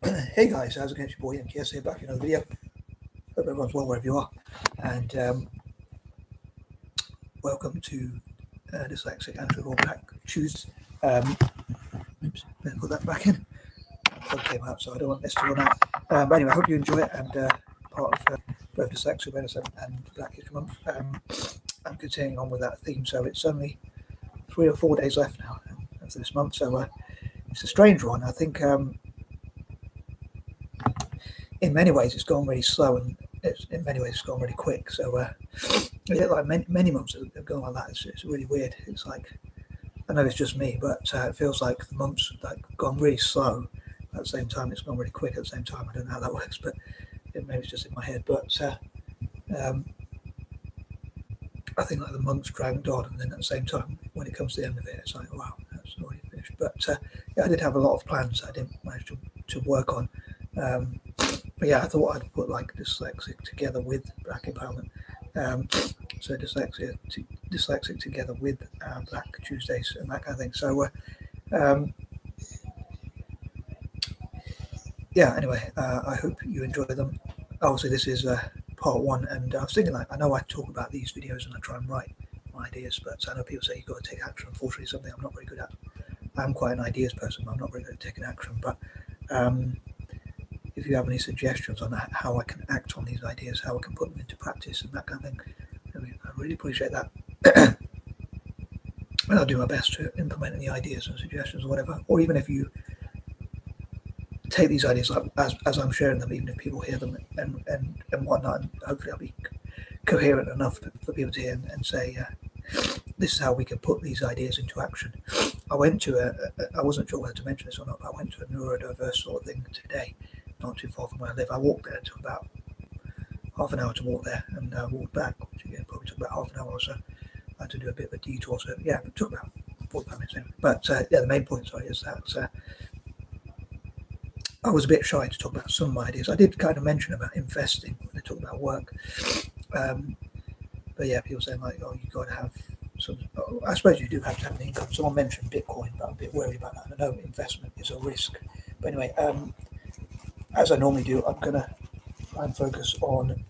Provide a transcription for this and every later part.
Hey guys, how's it going? It's your boy M.K.S here, back in another video. Hope everyone's well wherever you are. And welcome to Dyslexic and All Back Choose. Oops, better put that back in. Plug came out, so I don't want this to run out. But anyway, I hope you enjoy it. And part of both Dyslexic Awareness and Black History Month, I'm continuing on with that theme. So it's only 3 or 4 days left now of this month. So it's a strange one. I think. In many ways, it's gone really slow, and in many ways, it's gone really quick. So, like many months have gone like that. It's really weird. It's like, I know it's just me, but it feels like the months like gone really slow. At the same time, it's gone really quick. At the same time, I don't know how that works, but maybe it's just in my head. But I think like the months dragged on, and then at the same time, when it comes to the end of it, it's like, wow, that's already finished. But yeah, I did have a lot of plans I didn't manage to work on. But yeah, I thought I'd put like Dyslexic together with Black Empowerment. So Dyslexic together with Black Tuesdays and that kind of thing. So yeah, anyway, I hope you enjoy them. Obviously, this is part one, and I was thinking, like, I know I talk about these videos and I try and write my ideas, but I know people say you've got to take action. Unfortunately, something I'm not very good at. I'm quite an ideas person, but I'm not very good at taking action. But if you have any suggestions on how I can act on these ideas, how I can put them into practice and that kind of thing, I really appreciate that. And I'll do my best to implement any ideas and suggestions or whatever. Or even if you take these ideas as I'm sharing them, even if people hear them and whatnot, and hopefully I'll be coherent enough for people to hear and say, this is how we can put these ideas into action. I went to I wasn't sure whether to mention this or not, but I went to a neurodiverse sort of thing today, not too far from where I live. I walked there. It took about half an hour to walk there, and walked back, which again probably took about half an hour or so. I had to do a bit of a detour, so yeah, it took about 45 minutes anyway. But yeah, the main point, sorry, is that I was a bit shy to talk about some of my ideas. I did kind of mention about investing when I talk about work, but yeah, people saying like, oh, you've got to have some. Oh, I suppose you do have to have an income. Someone mentioned Bitcoin, but I'm a bit worried about that. I know investment is a risk, but anyway, as I normally do, I'm gonna try and focus on.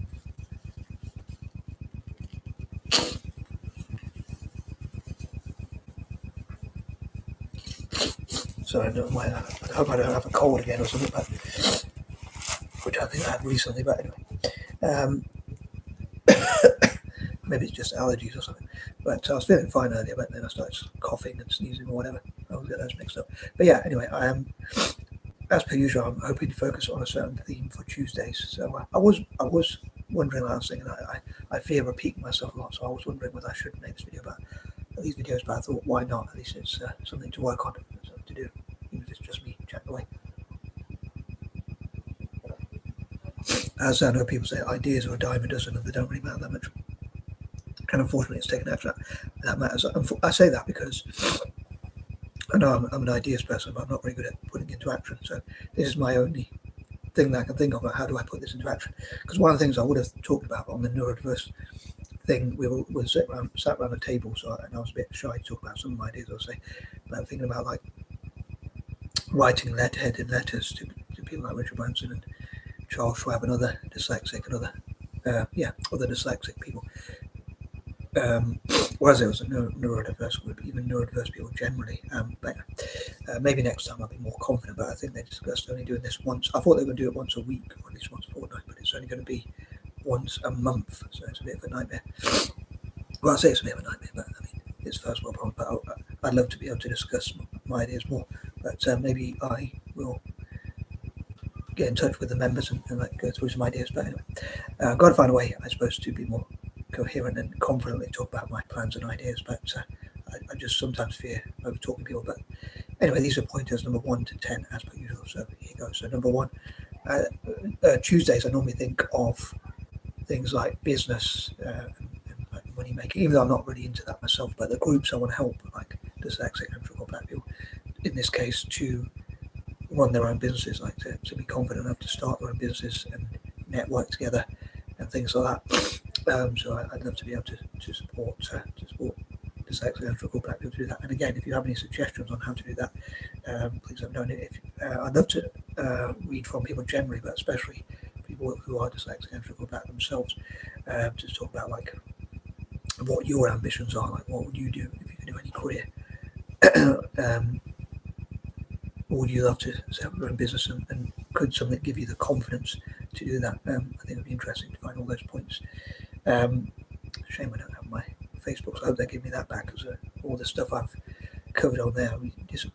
Sorry, I hope I don't have a cold again or something, but which I think I had recently. But anyway, maybe it's just allergies or something. But I was feeling fine earlier, but then I started coughing and sneezing or whatever. I always get those mixed up. But yeah, anyway, I am, as per usual, I'm hoping to focus on a certain theme for Tuesdays. So I was wondering, I was thinking, I fear repeating myself a lot, so I was wondering whether I should make this video about these videos, but I thought, why not? At least it's something to work on, something to do, even if it's just me chatting away. As I know people say, ideas are a dime a dozen, and they don't really matter that much. And unfortunately, it's taken action that matters. I say that because I know I'm an ideas person, but I'm not very good at putting it into action. So this is my only thing that I can think of. How do I put this into action? Because one of the things I would have talked about on the neurodiverse thing, we sat around a table, and I was a bit shy to talk about some of my ideas. I'll say, about thinking about like writing letterheaded letters to people like Richard Branson and Charles Schwab and other dyslexic and other dyslexic people. Whereas it was a neurodiverse group, even neurodiverse people generally. But maybe next time I'll be more confident. But I think they discussed only doing this once. I thought they were going to do it once a week, or at least once a fortnight, but it's only going to be once a month. So it's a bit of a nightmare. Well, I say it's a bit of a nightmare, but I mean, it's first world problem. But I'd love to be able to discuss my ideas more. But maybe I will get in touch with the members and like go through some ideas. But anyway, I've got to find a way, I suppose, to be more coherent and confidently talk about my plans and ideas, but I just sometimes fear over talking to people. But anyway, these are pointers number 1 to 10 as per usual. So here you go. So number 1, Tuesdays I normally think of things like business and like money making, even though I'm not really into that myself. But the groups I want to help, like Dyslexic and Triple Black people, in this case, to run their own businesses, like to be confident enough to start their own business and network together and things like that. So I'd love to be able to support dyslexic and struggling black people to do that. And again, if you have any suggestions on how to do that, please let me know. I'd love to read from people generally, but especially people who are dyslexic and struggling black themselves, to talk about like what your ambitions are, like what would you do if you could do any career. Or would you love to set up your own business, and could something give you the confidence to do that? I think it would be interesting to find all those points. Shame I don't have my Facebook, so I hope they give me that back, because all the stuff I've covered on there,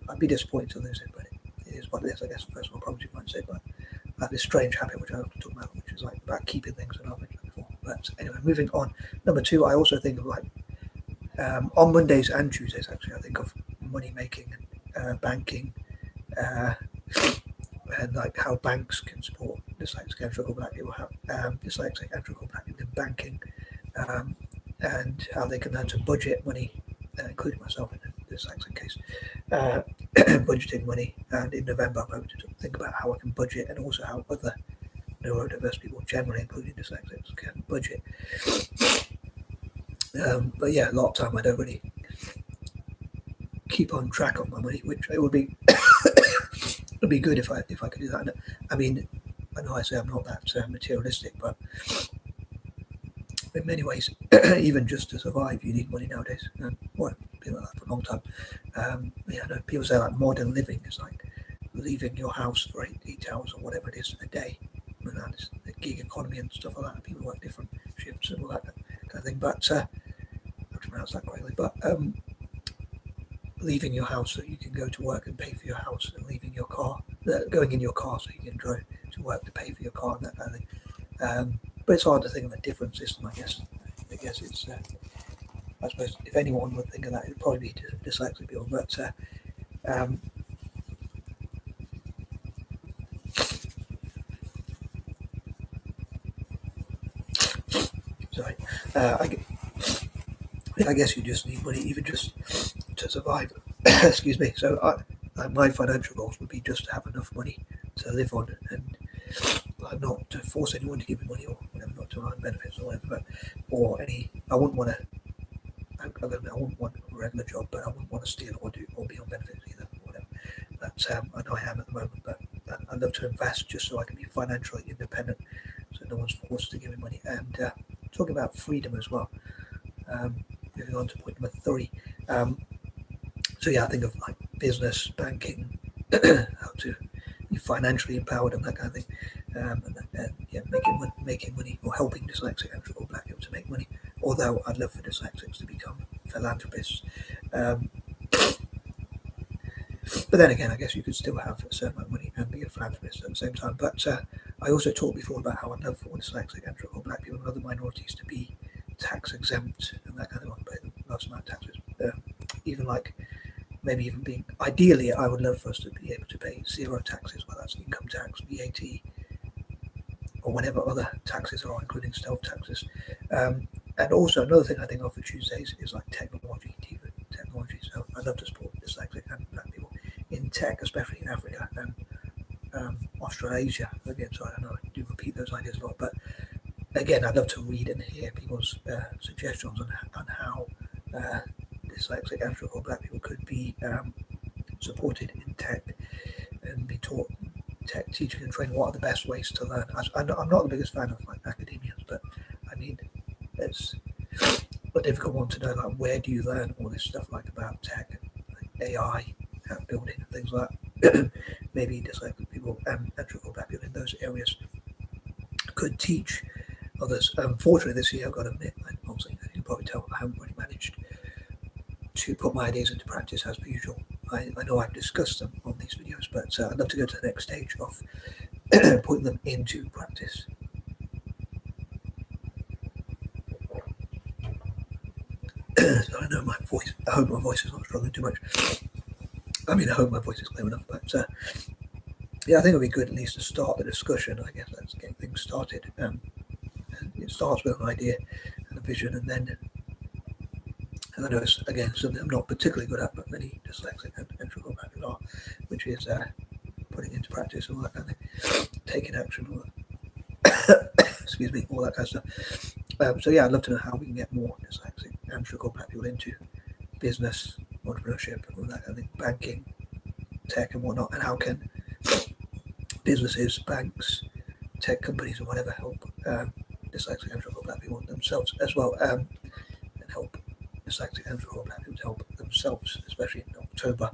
I'd be disappointed to lose it, but it is what it is, I guess. First of all, probably you might say, but I have this strange habit which I have to talk about, which is like about keeping things that I've mentioned before. But anyway, moving on. Number 2, I also think of like on Mondays and Tuesdays, actually, I think of money making, banking, and like how banks can support dyslexic and struggling black people, dyslexic and struggling black people in banking, and how they can learn to budget money, including myself in the dyslexic case, budgeting money. And in November, I'm hoping to think about how I can budget, and also how other neurodiverse people generally, including dyslexics, can budget. But yeah, a lot of time I don't really keep on track of my money, which it would be it'd be good if I could do that. I mean, I know I say I'm not that materialistic, but in many ways, even just to survive, you need money nowadays. Well, it's been like that for a long time. I know people say like modern living is like leaving your house for 8 hours or whatever it is a day. And that's the gig economy and stuff like that. People work different shifts and all that kind of thing. But I have to pronounce that correctly. But leaving your house so you can go to work and pay for your house, and leaving your car, going in your car so you can drive to work to pay for your car, and that kind of thing. But it's hard to think of a different system, I guess. I guess it's, I suppose, if anyone would think of that, it'd probably be dyslexic people. But sorry, I guess you just need money, even just to survive. Excuse me. So my financial goals would be just to have enough money to live on, and not to force anyone to give me money or whatever, not to earn benefits or whatever, I wouldn't want to. I wouldn't want a regular job, but I wouldn't want to steal or be on benefits either, or whatever. That's I know I am at the moment, but I'd love to invest just so I can be financially independent, so no one's forced to give me money. And talking about freedom as well. Moving on to point number 3. So yeah, I think of like business, banking, how to be financially empowered and that kind of thing, and making money, or helping dyslexic and struggling black people to make money. Although I'd love for dyslexics to become philanthropists, but then again, I guess you could still have a certain amount of money and be a philanthropist at the same time. But I also talked before about how I'd love for dyslexic and struggling black people and other minorities to be tax exempt and that kind of thing, pay the most amount of taxes. Even like maybe even being, ideally, I would love for us to be able to pay 0 taxes, whether that's income tax, VAT, or whatever other taxes are, including stealth taxes. And also another thing I think of for Tuesdays is like technology, TV technology. So I'd love to support dyslexic and black people in tech, especially in Africa and Australasia. Again, sorry, I know I do repeat those ideas a lot, but again, I'd love to read and hear people's suggestions on how dyslexic and struggling black people could be supported in tech and be taught tech teaching and training. What are the best ways to learn? I'm not the biggest fan of like academia, but I mean, it's a difficult one to know. Like, where do you learn all this stuff like about tech, like AI, app building, and things like that? Maybe dyslexic people and struggling black people in those areas could teach others. Fortunately, this year I've got to admit, obviously, you can probably tell, I haven't really managed to put my ideas into practice as per usual. I know I've discussed them on these videos, but I'd love to go to the next stage of putting them into practice. So I know my voice, I hope my voice is not struggling too much. I mean, I hope my voice is clear enough, but yeah, I think it'll be good at least to start the discussion. I guess let's get things started. And it starts with an idea and a vision, and then, and I know it's, again, something I'm not particularly good at, but many dyslexic and struggling black people are, which is putting into practice all that kind of thing, taking action, all that. Excuse me, all that kind of stuff. So yeah, I'd love to know how we can get more dyslexic and struggling black people into business, entrepreneurship, all that. I think banking, tech, and whatnot, and how can businesses, banks, tech companies, or whatever help dyslexic and struggling black people themselves as well, and help dyslexic and struggling black people to help themselves, especially in October.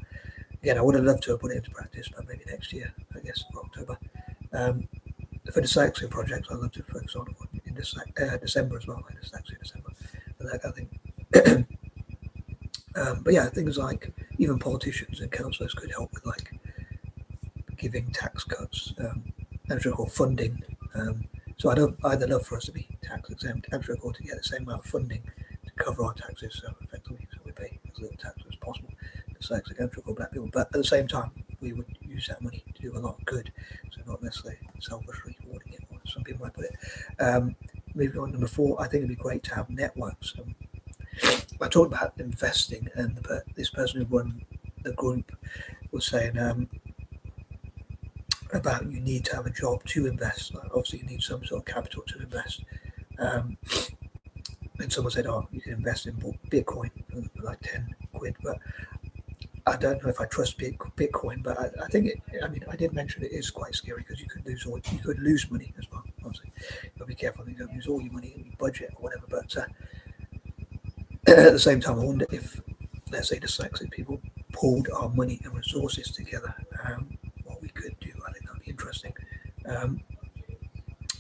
Again, I would have loved to have put it into practice, but maybe next year, I guess, for October. For dyslexia projects, I'd love to focus on in December as well, like dyslexia December, and that kind of thing. But yeah, things like even politicians and councillors could help with like giving tax cuts, or funding. So I'd either love for us to be tax exempt and or to get the same amount of funding to cover our taxes, so effectively, so we pay as little tax as possible, dyslexic and or black people. But at the same time, we would use that money to do a lot of good, so not necessarily selfishly hoarding it, or some people might put it. Moving on, number 4, I think it'd be great to have networks. I talked about investing, and this person who run the group was saying about you need to have a job to invest. Like, obviously, you need some sort of capital to invest. And someone said, "Oh, you can invest in Bitcoin for like 10 quid," but I don't know if I trust Bitcoin. But I think I did mention it is quite scary because you could lose money as well. Obviously, you've got to be careful that you don't lose all your money in your budget or whatever. But at the same time, I wonder if, let's say, dyslexic people pulled our money and resources together, what we could do. I think that'd be interesting.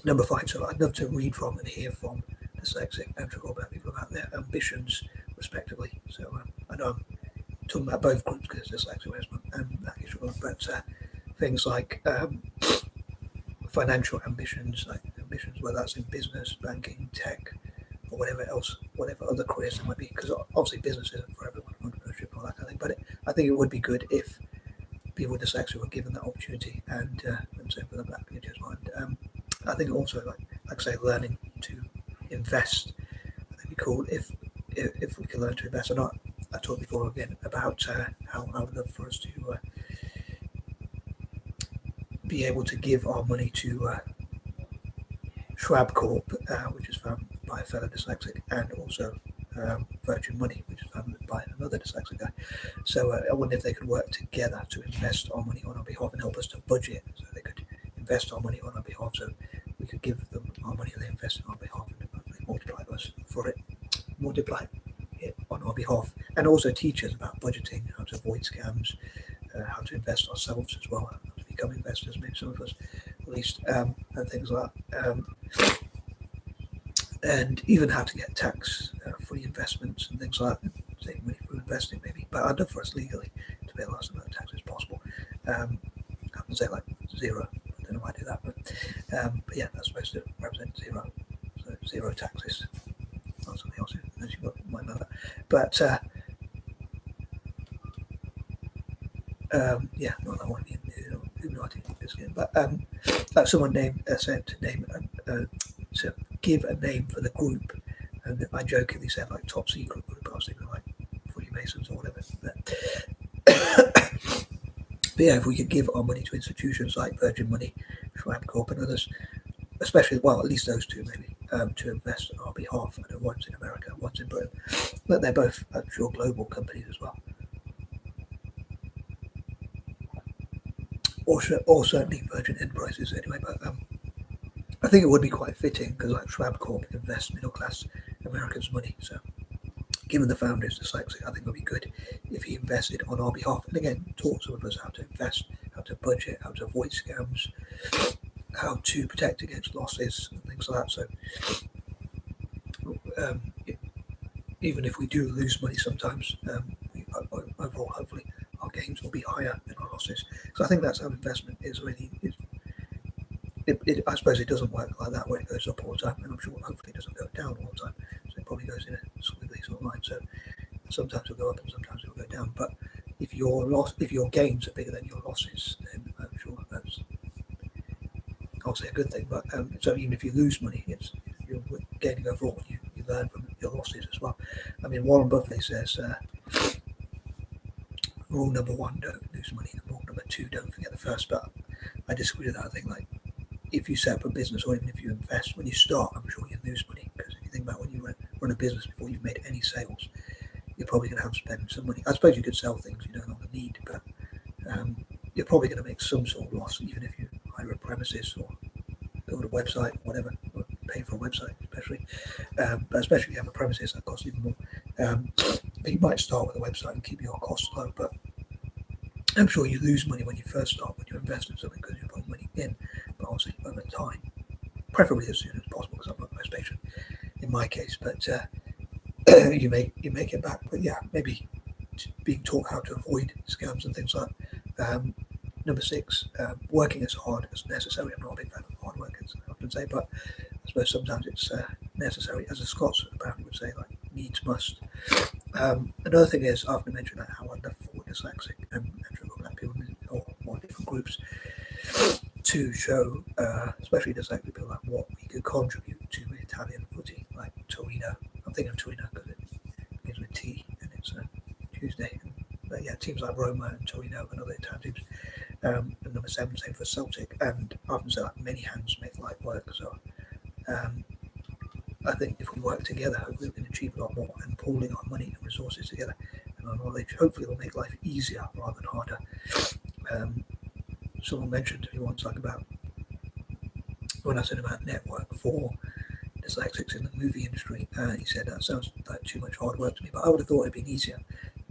Number 5, so I'd love to read from and hear from dyslexic and black people about their ambitions, respectively. So I know I'm talking about both groups because dyslexic and black issue, but things like financial ambitions, whether that's in business, banking, tech, or whatever else, whatever other careers there might be, because obviously business isn't for everyone, entrepreneurship and all that kind of thing, but I think it would be good if people with dyslexia were given that opportunity, and same for the black community as well. And I think also, like I say, learning to invest, I think it'd be cool if we could learn to invest. Or not, I talked before again about how I would love for us to be able to give our money to Schwab Corp, which is founded by a fellow dyslexic, and also Virgin Money, which is founded by another dyslexic guy. So I wonder if they could work together to invest our money on our behalf and help us to budget, so they could invest our money on our behalf, so we could give them our money and they invest on our behalf, and multiply it on our behalf, and also teach us about budgeting, how to avoid scams, how to invest ourselves as well, how to become investors, maybe some of us at least, and things like that. And even how to get tax-free investments and things like that, save money through investing maybe. But I'd love for us legally to pay the last amount of tax as possible. I would say like 0. I don't know why I do that, but yeah, that's supposed to represent 0. So 0 taxes. Not something else, as you might know that. But yeah, not that I want to be Illuminati, but someone said to name to give a name for the group, and I jokingly said like top secret group. I was thinking like Freemasons or whatever. But yeah, if we could give our money to institutions like Virgin Money, Schwab Corp, and others, especially, well, at least those two maybe, to invest on our behalf. I know one's in America, one's in Britain, but they're both, I'm sure, global companies as well. Or certainly Virgin Enterprises anyway, but I think it would be quite fitting because like Schwab Corp invests middle class Americans' money. So given the founder is dyslexic, I think it would be good if he invested on our behalf, and again taught some of us how to invest, how to budget, how to avoid scams, how to protect against losses and things like that. So even if we do lose money sometimes, overall hopefully our gains will be higher than our losses. So I think that's how investment is really. I suppose it doesn't work like that where it goes up all the time, and I'm sure hopefully it doesn't go down all the time. So it probably goes in a squiggly sort of line. So sometimes it'll go up and sometimes it'll go down. But if your gains are bigger than your losses, then I'm sure that's obviously a good thing. But so even if you lose money, you're gaining overall. You learn from your losses as well. I mean, Warren Buffett says rule number 1, don't lose money. And rule number 2, don't forget the first. But I disagree with that. I think like if you set up a business or even if you invest, when you start, I'm sure you lose money, because if you think about when you run a business before you've made any sales, you're probably going to have to spend some money. I suppose you could sell things you no longer need, but you're probably going to make some sort of loss, even if you hire a premises or build a website, whatever, or pay for a website, especially. But especially if you have a premises, that costs even more. But you might start with a website and keep your costs low, but I'm sure you lose money when you first start, when you invest in something, because you're putting money in, but also over time, preferably as soon as possible, because I'm not the most patient in my case, but you make it back. But yeah, maybe being taught how to avoid scams and things like that. Number 6, working as hard as necessary. I'm not a big fan of hard work, as I often say, but I suppose sometimes it's necessary, as the Scots apparently would say, like needs must. Another thing is, I often mention that how I love for dyslexic and black people or more different groups to show, especially dyslexic people, like what we could contribute to Italian footy, like Torino. I'm thinking of Torino because it begins with T and it's Tuesday. But yeah, teams like Roma and Torino and other Italian teams. And number 7, same for Celtic. And I often say like many hands make light work. So I think if we work together, hopefully we can achieve a lot more. And pooling our money and resources together and our knowledge, hopefully will make life easier rather than harder. Someone mentioned to me once, like about when I said about network for dyslexics in the movie industry, he said that sounds like too much hard work to me, but I would have thought it'd been easier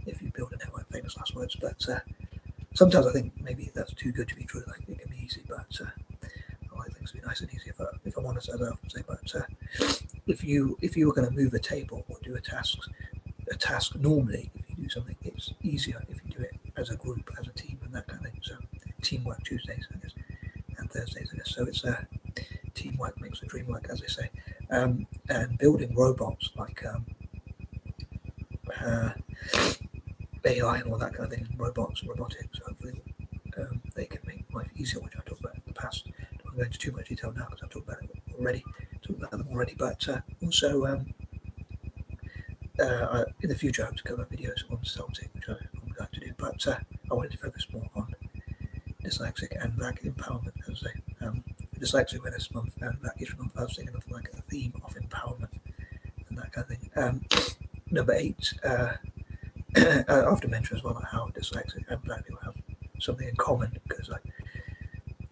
if you build a network. Famous last words. But sometimes I think maybe that's too good to be true. Like it can be easy, but I like things to be nice and easy. If I'm honest, as I often say. But if you were going to move a table or do a task normally, if you do something, it's easier if you do it as a group, as a team, and that kind of thing. So teamwork Tuesdays, I guess, and Thursdays, I guess. So it's teamwork makes the dream work, as they say. And building robots like AI and all that kind of thing, robotics, hopefully they can make life easier, which I talked about in the past. I don't want to go into too much detail now because I've talked about them already. But also in the future I hope to cover videos on Celtic, which I would like to do, but I wanted to focus more on dyslexic and black empowerment, as I say. Dyslexic Awareness Month and Black History Month, I was thinking of like a theme of empowerment and that kind of thing. Number 8, I often mention as well like how dyslexic and black people have something in common, because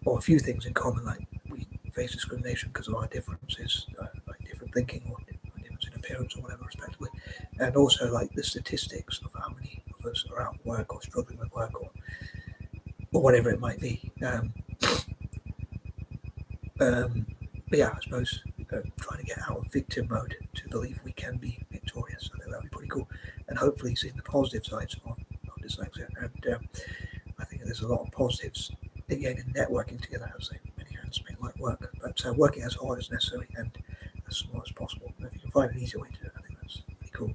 or a few things in common, like we face discrimination because of our differences, like different thinking or difference in appearance or whatever, respectively, and also like the statistics of how many of us are out of work or struggling with work or whatever it might be. But yeah, I suppose trying to get out of victim mode to believe we can be victorious. I think that would be pretty cool, and hopefully seeing the positive sides of dyslexia. And I think there's a lot of positives again in networking together. I would say many hands make light work, but working as hard as necessary and as smart as possible. And if you can find an easier way to do it, I think that's pretty cool.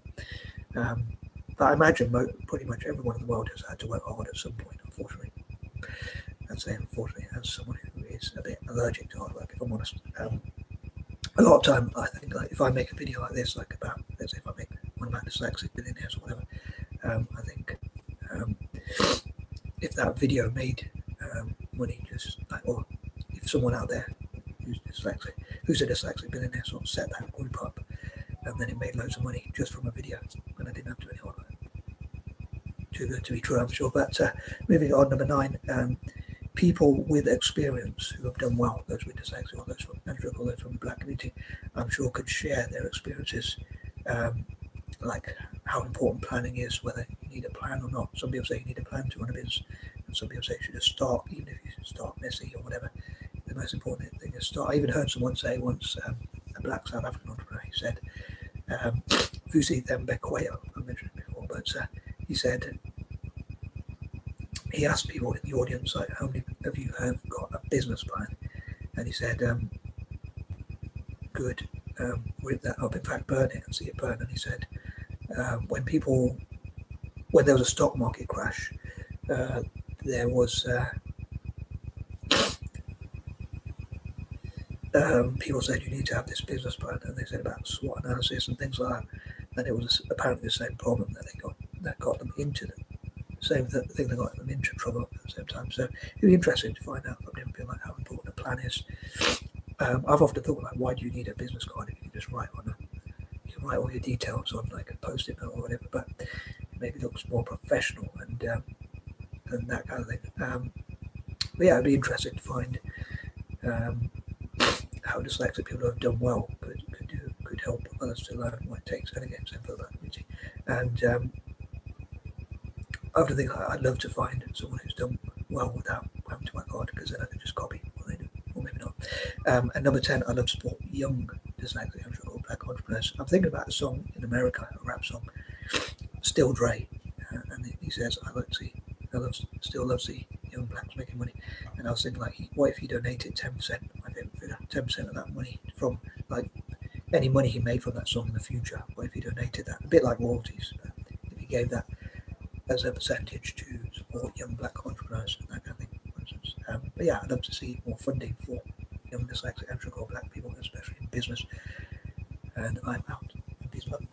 But I imagine pretty much everyone in the world has had to work hard at some point, unfortunately. I'd say, unfortunately, as someone who is a bit allergic to hard work, if I'm honest. A lot of time, I think, like if I make a video like this, like about, let's say, if I make one about dyslexic billionaires or whatever, I think if that video made money, just like, or if someone out there who's a dyslexic billionaire, sort of set that group up, and then it made loads of money just from a video, and I didn't have to do any hard work. Too good to be true, I'm sure. But moving on, number 9. People with experience who have done well, those with dyslexia or those from the black community, I'm sure could share their experiences, like how important planning is, whether you need a plan or not. Some people say you need a plan to run a business, and some people say you should just start, even if you start messy or whatever. The most important thing is start. I even heard someone say once, a black South African entrepreneur, he said, Vusi Thembekweo, I mentioned it before, but he said, he asked people in the audience, like, how many of you have got a business plan? And he said, good, rip that up, in fact, burn it and see it burn. And he said, when there was a stock market crash, there was people said you need to have this business plan, and they said about SWOT analysis and things like that. And it was apparently the same problem that got them into the same thing that got them into trouble at the same time. So it'd be interesting to find out from different people like how important a plan is. I've often thought, like, why do you need a business card if you can just write on can write all your details on like a post-it note or whatever, but maybe looks more professional and that kind of thing. But yeah, I'd be interested to find how dyslexic people who have done well could help others to learn what it takes. And again, same for the community. And I often think I'd love to find someone who's done well without having to work hard, because then I can just copy what they do, or maybe not. And number 10, I love to support young dyslexic or black entrepreneurs. I'm thinking about a song in America, a rap song, Still Dre, and he says, still love see young blacks making money. And I was thinking, like, what if he donated 10%, my favorite figure, 10% of that money from like any money he made from that song in the future? What if he donated that, a bit like royalties, if he gave that as a percentage to support young black entrepreneurs and that kind of thing, for instance. But yeah, I'd love to see more funding for young dyslexic and black people, especially in business. And I'm out. Peace out.